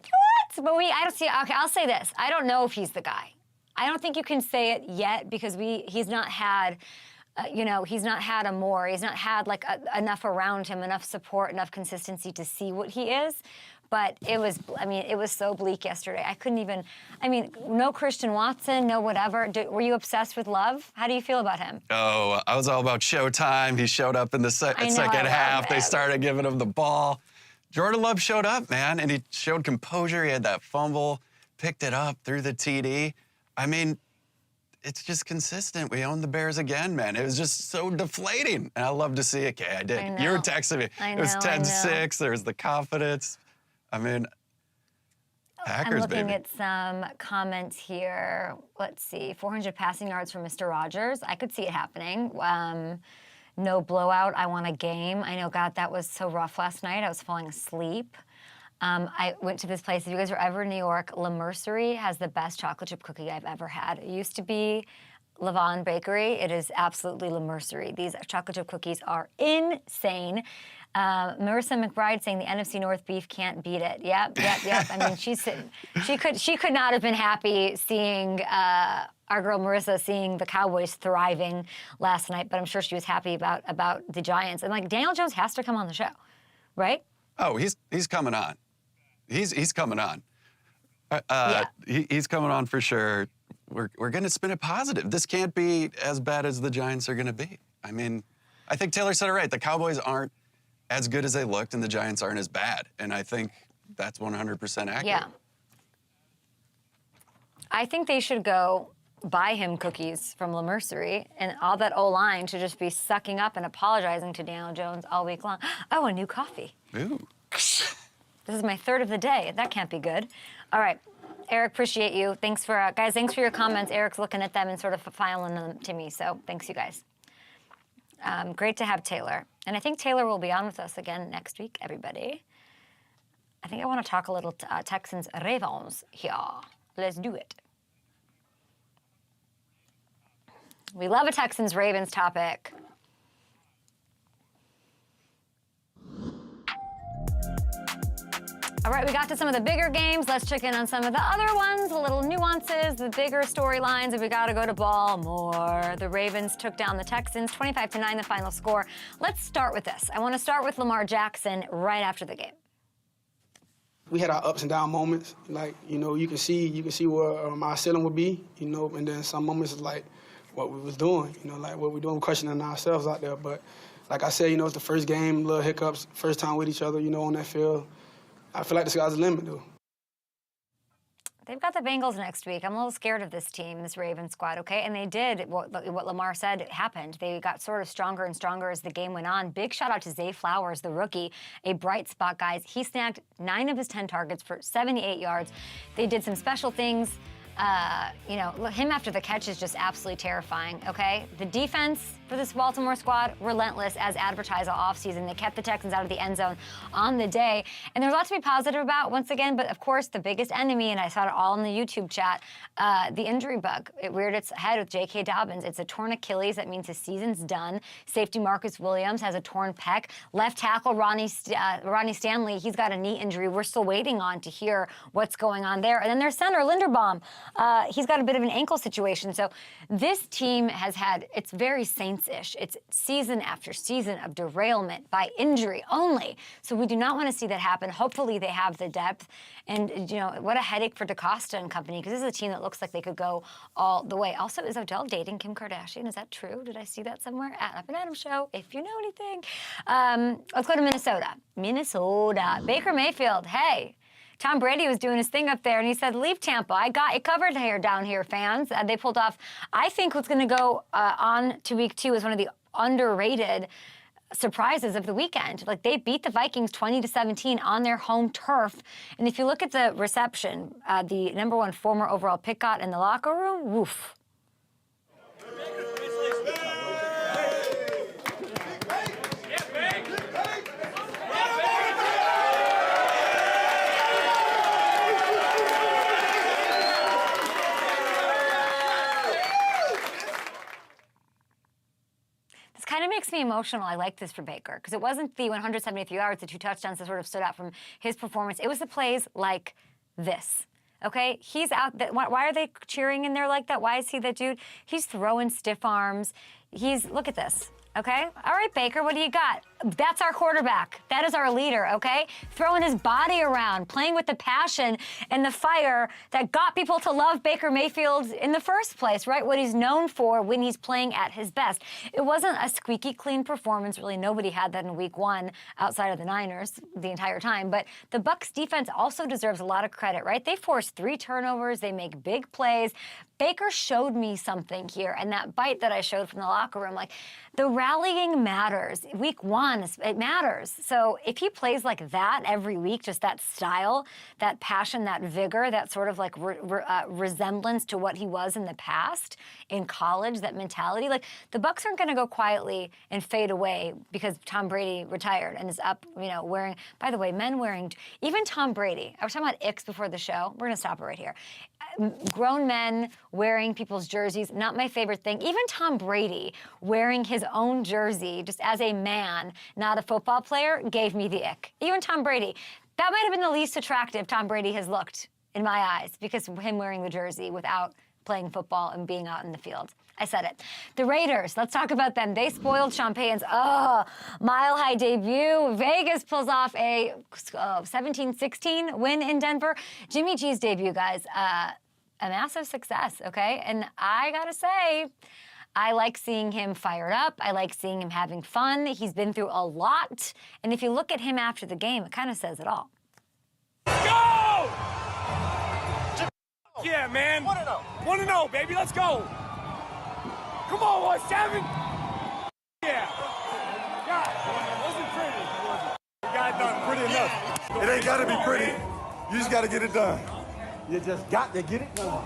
What? But I don't see, okay, I'll say this. I don't know if he's the guy. I don't think you can say it yet because he's not had, he's not had he's not had like enough around him, enough support, enough consistency to see what he is. But it was so bleak yesterday. I couldn't even, no Christian Watson, no whatever. Were you obsessed with Love? How do you feel about him? Oh, I was all about showtime. He showed up in the second half. They started giving him the ball. Jordan Love showed up, man, and he showed composure. He had that fumble, picked it up, threw the TD. I mean, it's just consistent. We own the Bears again, man. It was just so deflating. And I love to see it, Kay. I did. You were texting me. It was 10-6. There was the confidence. I mean, Packers, I'm looking baby. at some comments here. Let's see. 400 passing yards from Mr. Rogers. I could see it happening. No blowout. I want a game. I know, God, that was so rough last night. I was falling asleep. I went to this place. If you guys are ever in New York, La Mercerie has the best chocolate chip cookie I've ever had. It used to be Lawan Bakery. It is absolutely La Mercerie. These chocolate chip cookies are insane. Marissa McBride saying the NFC North beef can't beat it. Yep. I mean, she could not have been happy seeing our girl Marissa seeing the Cowboys thriving last night, but I'm sure she was happy about the Giants. And like Daniel Jones has to come on the show, right? Oh, he's coming on. He's coming on. He's coming on for sure. We're going to spin it positive. This can't be as bad as the Giants are going to be. I mean, I think Taylor said it right. The Cowboys aren't as good as they looked, and the Giants aren't as bad. And I think that's 100% accurate. Yeah. I think they should go buy him cookies from La Mercerie, and all that O-line should just be sucking up and apologizing to Daniel Jones all week long. Oh, a new coffee. Ooh. This is my third of the day. That can't be good. All right. Eric, appreciate you. Thanks for, guys, thanks for your comments. Eric's looking at them and sort of filing them to me, so thanks, you guys. Great to have Taylor. And I think Taylor will be on with us again next week, everybody. I think I want to talk a little Texans Ravens here. Let's do it. We love a Texans Ravens topic. All right, we got to some of the bigger games. Let's check in on some of the other ones, the little nuances, the bigger storylines, and we got to go to Baltimore. The Ravens took down the Texans, 25-9, the final score. Let's start with this. I want to start with Lamar Jackson right after the game. We had our ups and down moments. Like, you can see where our ceiling would be, and then some moments is like what we was doing, like what we're doing, questioning ourselves out there. But like I said, it's the first game, little hiccups, first time with each other, on that field. I feel like the sky's the limit, though. They've got the Bengals next week. I'm a little scared of this team, this Ravens squad, okay? And they did what Lamar said happened. They got sort of stronger and stronger as the game went on. Big shout out to Zay Flowers, the rookie, a bright spot, guys. He snagged 9 of his 10 targets for 78 yards. They did some special things. Him after the catch is just absolutely terrifying, okay? The defense for this Baltimore squad, relentless as advertised all offseason. They kept the Texans out of the end zone on the day. And there's a lot to be positive about, once again, but of course the biggest enemy, and I saw it all in the YouTube chat, the injury bug. It reared its head with J.K. Dobbins. It's a torn Achilles. That means his season's done. Safety Marcus Williams has a torn pec. Left tackle Ronnie Stanley, he's got a knee injury. We're still waiting on to hear what's going on there. And then their center, Linderbaum, he's got a bit of an ankle situation. So this team has had, it's very Saints-ish. It's season after season of derailment by injury only. So we do not want to see that happen. Hopefully they have the depth. And, what a headache for DaCosta and company, because this is a team that looks like they could go all the way. Also, is Odell dating Kim Kardashian? Is that true? Did I see that somewhere? At Up and Adam Show, if you know anything. Let's go to Minnesota. Baker Mayfield, hey. Tom Brady was doing his thing up there, and he said, leave Tampa. I got it covered here down here, fans. They pulled off, I think what's going to go on to week 2 is one of the underrated surprises of the weekend. Like, they beat the Vikings 20-17 on their home turf. And if you look at the reception, the #1 former overall pick got in the locker room, woof. Kind of makes me emotional. I like this for Baker because it wasn't the 173 yards, the 2 touchdowns that sort of stood out from his performance. It was the plays like this. Okay, he's out. Why are they cheering in there like that? Why is he that dude? He's throwing stiff arms. Look at this. Okay? All right, Baker, what do you got? That's our quarterback. That is our leader, okay? Throwing his body around, playing with the passion and the fire that got people to love Baker Mayfield in the first place, right? What he's known for when he's playing at his best. It wasn't a squeaky clean performance. Really, nobody had that in week 1 outside of the Niners the entire time. But the Bucs defense also deserves a lot of credit, right? They forced 3 turnovers. They make big plays. Baker showed me something here, and that bite that I showed from the locker room, like, the rallying matters. Week 1, it matters. So if he plays like that every week, just that style, that passion, that vigor, that sort of like resemblance to what he was in the past in college, that mentality, like, the Bucs aren't going to go quietly and fade away because Tom Brady retired and is up, wearing, by the way, men wearing, even Tom Brady. I was talking about icks before the show. We're going to stop it right here. Grown men wearing people's jerseys, not my favorite thing. Even Tom Brady wearing his own jersey, just as a man, not a football player, gave me the ick. Even Tom Brady. That might have been the least attractive Tom Brady has looked in my eyes because of him wearing the jersey without playing football and being out in the field. I said it. The Raiders, let's talk about them. They spoiled Champagne's mile-high debut. Vegas pulls off a 17-16 win in Denver. Jimmy G's debut, guys, a massive success, okay? And I gotta say, I like seeing him fired up. I like seeing him having fun. He's been through a lot. And if you look at him after the game, it kind of says it all. Go! Yeah, man. 1-0. 1-0, baby. Let's go. Come on, 1-7. Yeah. God, it wasn't pretty. We got it done pretty enough. It ain't got to be pretty. You just got to get it done. You just got to get it done.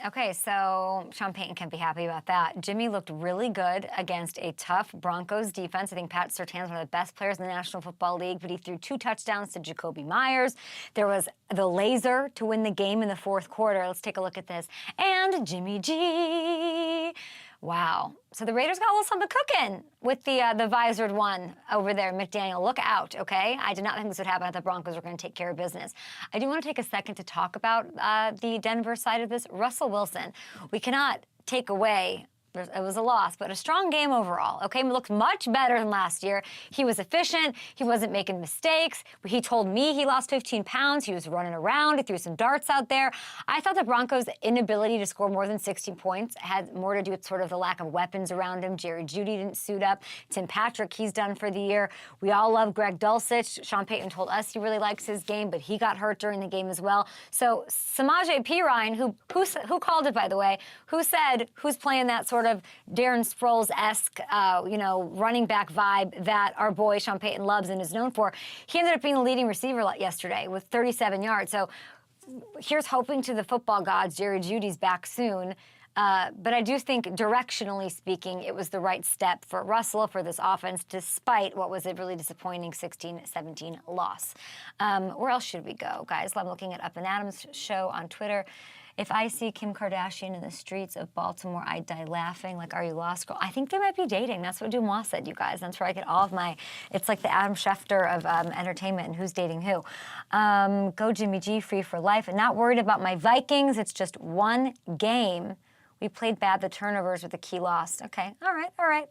Okay, so Sean Payton can be happy about that. Jimmy looked really good against a tough Broncos defense. I think Pat Surtain's one of the best players in the National Football League, but he threw 2 touchdowns to Jacoby Myers. There was the laser to win the game in the 4th quarter. Let's take a look at this. And Jimmy G. Wow. So the Raiders got a little something cooking with the visored one over there, McDaniel. Look out, okay? I did not think this would happen. I thought the Broncos were going to take care of business. I do want to take a second to talk about the Denver side of this. Russell Wilson. We cannot take away It was a loss, but a strong game overall, okay? He looked much better than last year. He was efficient. He wasn't making mistakes. He told me he lost 15 pounds. He was running around. He threw some darts out there. I thought the Broncos' inability to score more than 16 points had more to do with sort of the lack of weapons around him. Jerry Jeudy didn't suit up. Tim Patrick, he's done for the year. We all love Greg Dulcich. Sean Payton told us he really likes his game, but he got hurt during the game as well. So Samaje Perine, who called it, by the way, who said who's playing that sort of Darren Sproles-esque, running back vibe that our boy Sean Payton loves and is known for. He ended up being the leading receiver yesterday with 37 yards. So here's hoping to the football gods Jerry Jeudy's back soon. But I do think, directionally speaking, it was the right step for Russell, for this offense, despite what was a really disappointing 16-17 loss. Where else should we go, guys? I'm looking at Up and Adams' show on Twitter. If I see Kim Kardashian in the streets of Baltimore, I die laughing. Like, are you lost, girl? I think they might be dating. That's what Dumois said, you guys. That's where I get all of my, it's like the Adam Schefter of entertainment and who's dating who. Go Jimmy G, free for life. And not worried about my Vikings. It's just one game. We played bad. The turnovers were the key loss. Okay, all right.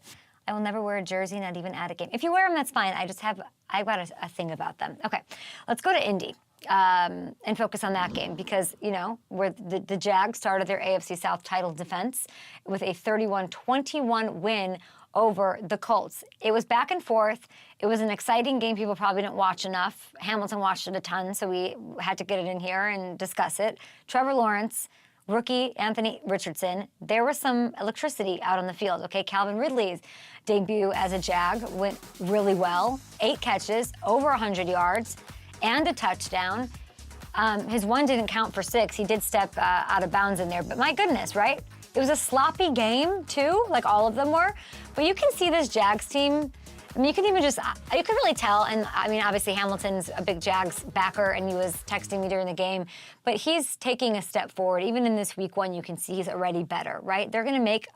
I will never wear a jersey, not even at a game. If you wear them, that's fine. I've got a thing about them. Okay, let's go to Indy. And focus on that game because, where the Jags started their AFC South title defense with a 31-21 win over the Colts. It was back and forth. It was an exciting game. People probably didn't watch enough. Hamilton watched it a ton, so we had to get it in here and discuss it. Trevor Lawrence rookie Anthony Richardson, there was some electricity out on the field, okay? Calvin Ridley's debut as a Jag went really well. 8 catches, over 100 yards, and a touchdown. His one didn't count for 6. He did step out of bounds in there, but my goodness, right? It was a sloppy game, too, like all of them were. But you can see this Jags team. I mean, you can even just, you can really tell, and I mean, obviously Hamilton's a big Jags backer, and he was texting me during the game, but he's taking a step forward. Even in this week 1, you can see he's already better, right? They're gonna make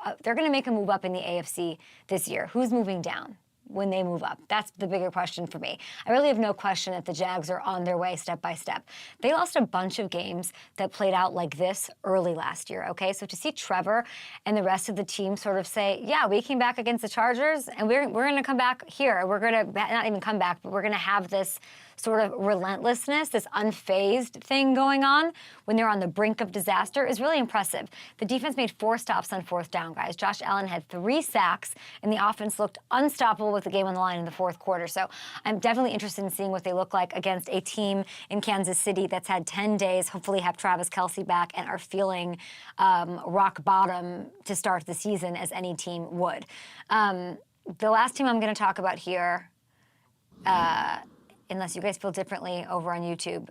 a move up in the AFC this year. Who's moving down when they move up? That's the bigger question for me. I really have no question that the Jags are on their way step by step. They lost a bunch of games that played out like this early last year, okay? So to see Trevor and the rest of the team sort of say, yeah, we came back against the Chargers, and we're going to come back here. We're going to not even come back, but we're going to have this sort of relentlessness, this unfazed thing going on when they're on the brink of disaster is really impressive. The defense made 4 stops on 4th down, guys. Josh Allen had 3 sacks, and the offense looked unstoppable with the game on the line in the 4th quarter. So I'm definitely interested in seeing what they look like against a team in Kansas City that's had 10 days, hopefully have Travis Kelce back, and are feeling rock bottom to start the season as any team would. The last team I'm going to talk about here, unless you guys feel differently over on YouTube,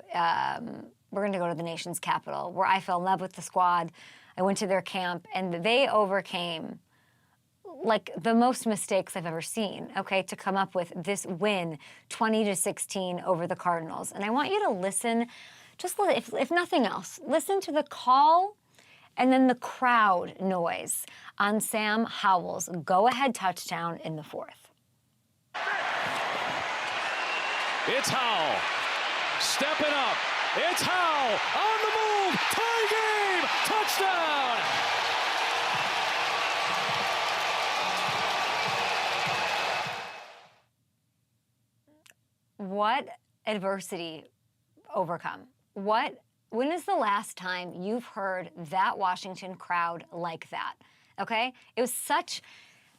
we're going to go to the nation's capital, where I fell in love with the squad. I went to their camp, and they overcame like the most mistakes I've ever seen, okay, to come up with this win, 20-16 over the Cardinals. And I want you to listen, just if nothing else, listen to the call and then the crowd noise on Sam Howell's go-ahead touchdown in the 4th. It's Howell, stepping up. It's Howell, on the move, tie game, touchdown! What adversity overcome? When is the last time you've heard that Washington crowd like that? Okay? It was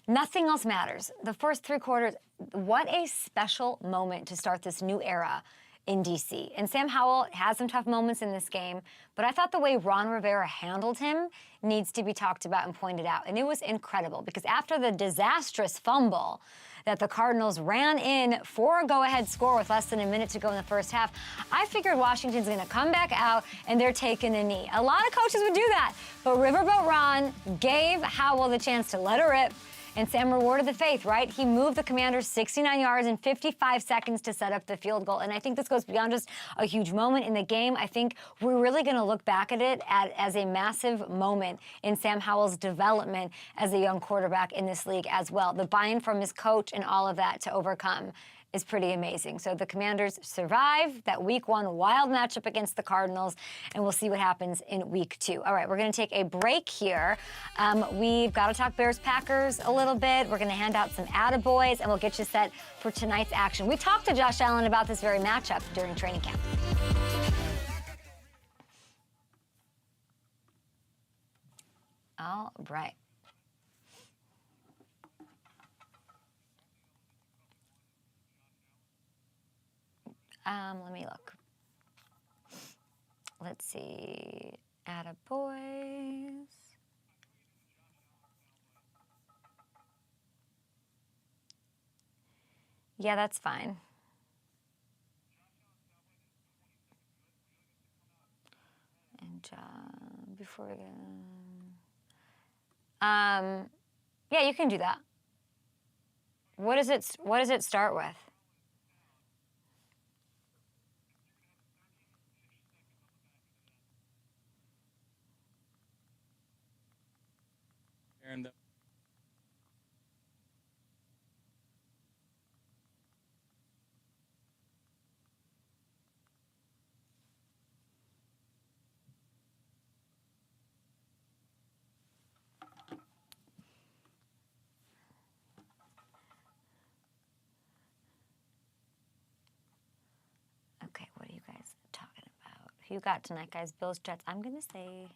nothing else matters. The first 3 quarters, what a special moment to start this new era in D.C. And Sam Howell had some tough moments in this game, but I thought the way Ron Rivera handled him needs to be talked about and pointed out. And it was incredible because after the disastrous fumble that the Cardinals ran in for a go-ahead score with less than a minute to go in the first half, I figured Washington's going to come back out and they're taking a knee. A lot of coaches would do that, but Riverboat Ron gave Howell the chance to let her rip. And Sam rewarded the faith, right? He moved the Commanders 69 yards in 55 seconds to set up the field goal. And I think this goes beyond just a huge moment in the game. I think we're really going to look back at it as a massive moment in Sam Howell's development as a young quarterback in this league as well. The buy-in from his coach and all of that to overcome is pretty amazing. So the Commanders survive that Week 1 wild matchup against the Cardinals, and we'll see what happens in Week 2. All right, we're going to take a break here. We've got to talk Bears-Packers a little bit. We're going to hand out some attaboys, and we'll get you set for tonight's action. We talked to Josh Allen about this very matchup during training camp. All right. Let me look. Let's see. Attaboys. Yeah, that's fine. And before we get... yeah, you can do that. What does it start with? And Okay, what are you guys talking about? Who you got tonight, guys? Bills, Jets. I'm going to say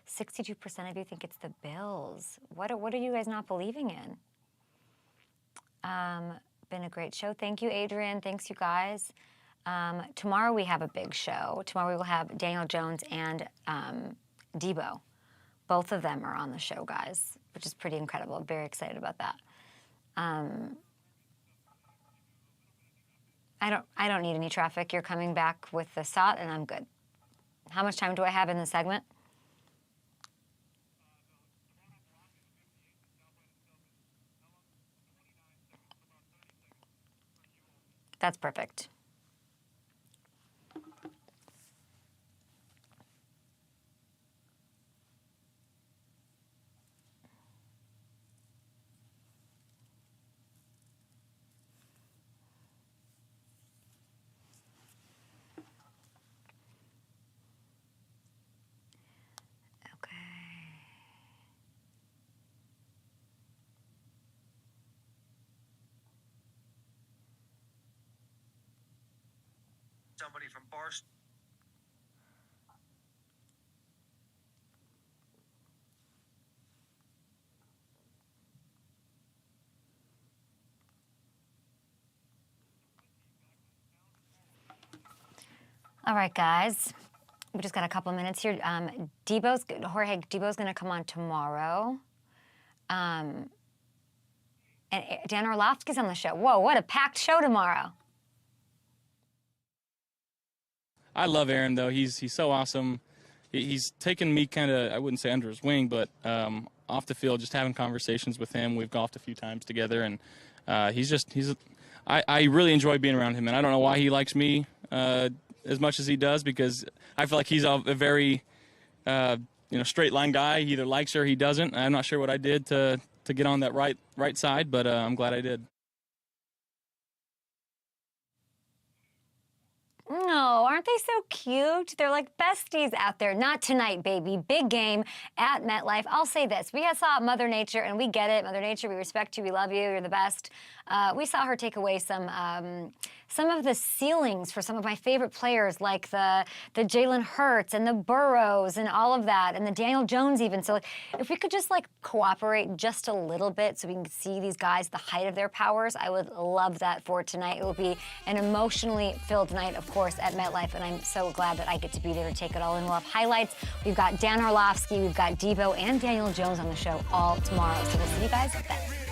62% of you think it's the Bills. What are you guys not believing in? Been a great show. Thank you, Adrian. Thanks, you guys. Tomorrow we have a big show. Tomorrow we will have Daniel Jones and Debo. Both of them are on the show, guys, which is pretty incredible. I'm very excited about that. I don't need any traffic. You're coming back with the SOT, and I'm good. How much time do I have in the segment? That's perfect. Somebody from Barstool. All right, guys. We just got a couple minutes here. Jorge Debo's going to come on tomorrow. And Dan Orlovsky's on the show. Whoa, what a packed show tomorrow. I love Aaron, though. He's so awesome. He's taken me kind of, I wouldn't say under his wing, but off the field, just having conversations with him. We've golfed a few times together, and I really enjoy being around him. And I don't know why he likes me as much as he does, because I feel like he's a very straight line guy. He either likes her or he doesn't. I'm not sure what I did to get on that right side, but I'm glad I did. No, aren't they so cute? They're like besties out there. Not tonight, baby. Big game at MetLife. I'll say this. We saw Mother Nature, and we get it. Mother Nature, we respect you. We love you. You're the best. We saw her take away some of the ceilings for some of my favorite players, like the Jalen Hurts and the Burrows and all of that, and the Daniel Jones even. So if we could just cooperate just a little bit so we can see these guys, the height of their powers, I would love that for tonight. It will be an emotionally filled night, of course, at MetLife, and I'm so glad that I get to be there to take it all in. We'll have highlights. We've got Dan Orlovsky, we've got Debo and Daniel Jones on the show all tomorrow. So we'll see you guys then.